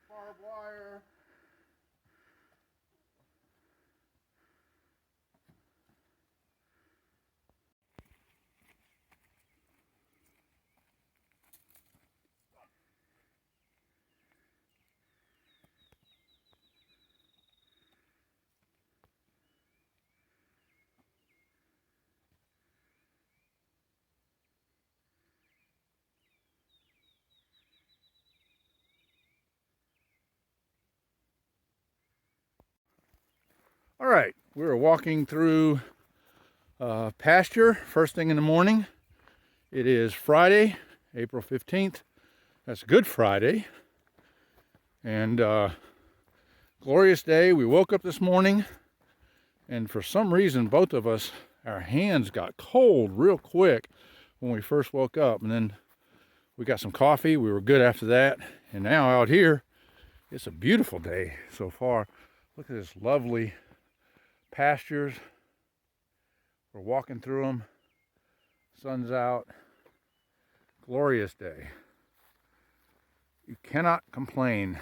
barbed wire. All right, we were walking through pasture first thing in the morning. It is Friday, April 15th. That's Good Friday. And glorious day. We woke up this morning, and for some reason, both of us, our hands got cold real quick when we first woke up. And then we got some coffee. We were good after that. And now out here, it's a beautiful day so far. Look at this lovely pastures. We're walking through them. Sun's out. Glorious day. You cannot complain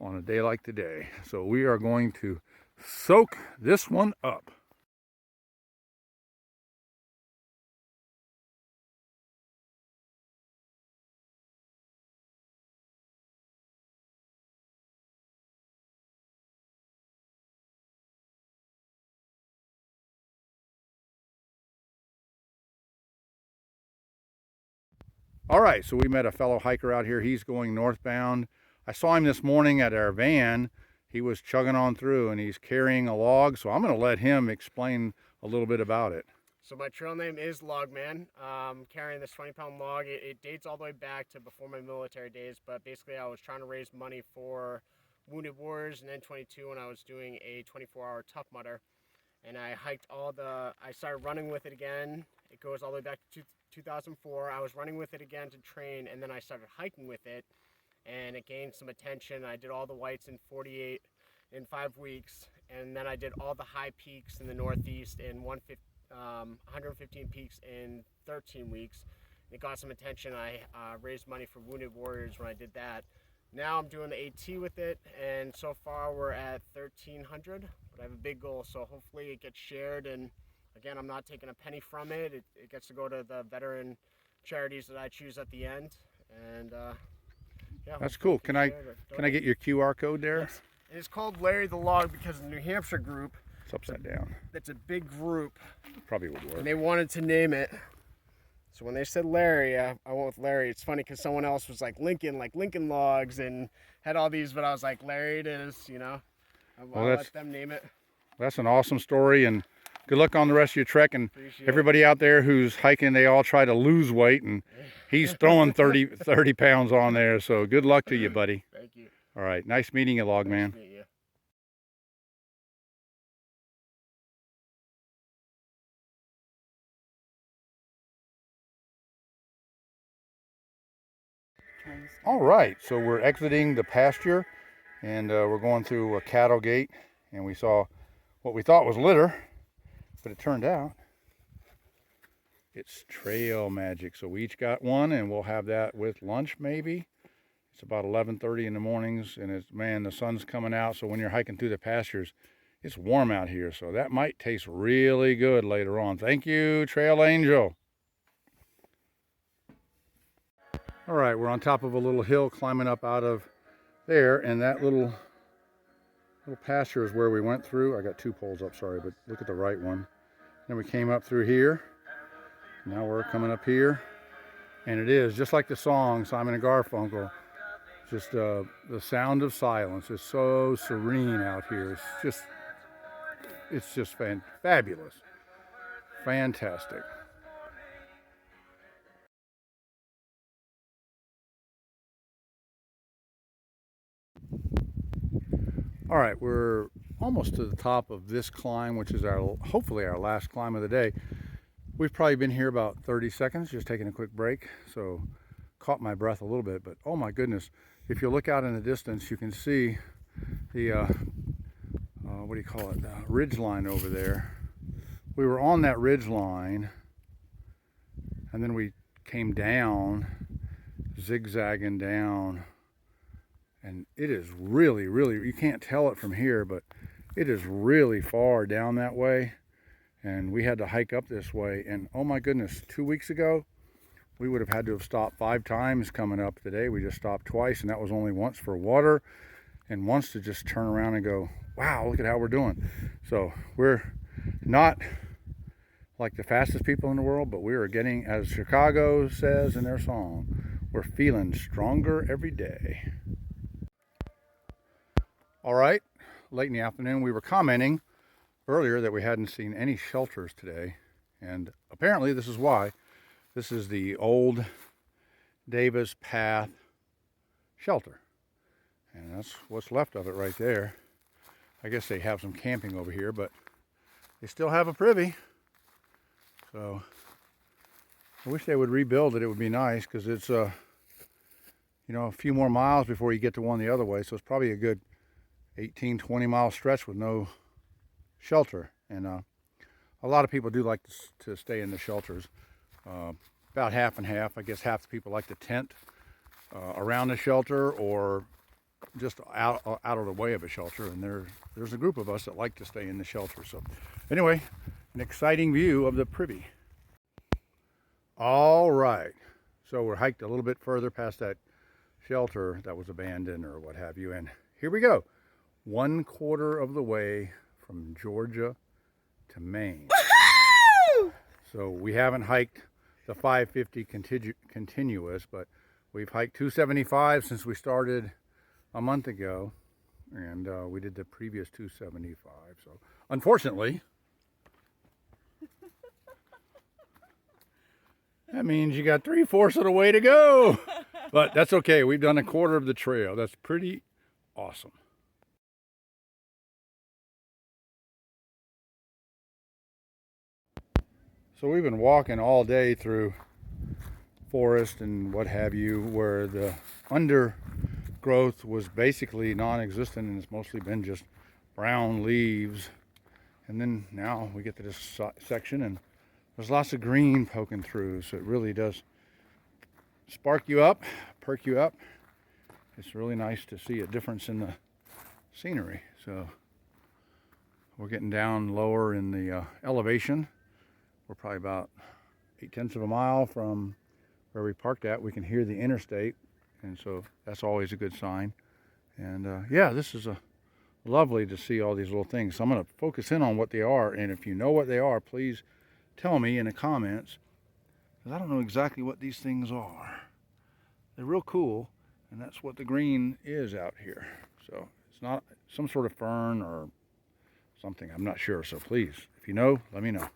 on a day like today. So we are going to soak this one up. All right, so we met a fellow hiker out here. He's going northbound. I saw him this morning at our van. He was chugging on through and he's carrying a log. So I'm going to let him explain a little bit about it. So my trail name is Logman. Carrying this 20-pound log. It dates all the way back to before my military days, but basically I was trying to raise money for Wounded Warriors in N22 when I was doing a 24-hour Tough Mudder. And I started running with it again. It goes all the way back to 2004. I was running with it again to train, and then I started hiking with it, and it gained some attention. I did all the whites in 5 weeks, and then I did all the high peaks in the Northeast in 115 peaks in 13 weeks. It got some attention. I raised money for Wounded Warriors when I did that. Now I'm doing the AT with it, and so far we're at 1,300, but I have a big goal, so hopefully it gets shared, and again, I'm not taking a penny from it. It gets to go to the veteran charities that I choose at the end, and yeah. That's cool. Can I get your QR code there? Yes. It's called Larry the Log because the New Hampshire group. It's upside down. It's a big group. Probably would work. And they wanted to name it. So when they said Larry, I went with Larry. It's funny because someone else was like Lincoln Logs, and had all these, but I was like, Larry it is, you know. I'll let them name it. That's an awesome story, and good luck on the rest of your trek. And everybody out there who's hiking, they all try to lose weight, and he's throwing 30 pounds on there. So good luck to you, buddy. Thank you. All right. Nice meeting you, Logman. Nice to meet you. All right, so we're exiting the pasture, and we're going through a cattle gate, and we saw what we thought was litter, but it turned out it's trail magic. So we each got one, and we'll have that with lunch maybe. It's about 11:30 in the mornings, and man, the sun's coming out, so when you're hiking through the pastures, it's warm out here, so that might taste really good later on. Thank you, Trail Angel. All right, we're on top of a little hill climbing up out of there, and that little pasture is where we went through. I got two poles up, sorry, but look at the right one. Then we came up through here. Now we're coming up here, and it is just like the song Simon and Garfunkel. Just the sound of silence is so serene out here. It's just fabulous, fantastic. All right, we're almost to the top of this climb, which is hopefully our last climb of the day. We've probably been here about 30 seconds, just taking a quick break, so caught my breath a little bit, but oh my goodness, if you look out in the distance, you can see the, what do you call it, ridge line over there. We were on that ridge line, and then we came down, zigzagging down, And it is really, you can't tell it from here, but it is really far down that way. And we had to hike up this way. And oh my goodness, 2 weeks ago, we would have had to have stopped 5 times coming up. Today we just stopped twice, and that was only once for water and once to just turn around and go, wow, look at how we're doing. So we're not like the fastest people in the world, but we are getting, as Chicago says in their song, we're feeling stronger every day. All right, late in the afternoon, we were commenting earlier that we hadn't seen any shelters today, and apparently this is why. This is the old Davis Path shelter, and that's what's left of it right there. I guess they have some camping over here, but they still have a privy. So I wish they would rebuild it. It would be nice, because it's a few more miles before you get to one the other way. So it's probably a good 18-20 mile stretch with no shelter. And a lot of people do like to stay in the shelters. About half and half. I guess half the people like to tent around the shelter or just out of the way of a shelter. And there's a group of us that like to stay in the shelter. So anyway, an exciting view of the privy. All right, so we're hiked a little bit further past that shelter that was abandoned or what have you, and here we go. 1/4 of the way from Georgia to Maine. So we haven't hiked the 550 continuous, but we've hiked 275 since we started a month ago, and we did the previous 275. So unfortunately, that means you got 3/4 of the way to go. But that's okay. We've done 1/4 of the trail. That's pretty awesome. So we've been walking all day through forest and what have you, where the undergrowth was basically non-existent, and it's mostly been just brown leaves. And then now we get to this section, and there's lots of green poking through, so it really does spark you up, perk you up. It's really nice to see a difference in the scenery. So we're getting down lower in the elevation. We're probably about 0.8 of a mile from where we parked at. We can hear the interstate, and so that's always a good sign. And yeah, this is lovely to see all these little things. So I'm going to focus in on what they are, and if you know what they are, please tell me in the comments, because I don't know exactly what these things are. They're real cool, and that's what the green is out here. So it's not some sort of fern or something, I'm not sure. So please, if you know, let me know.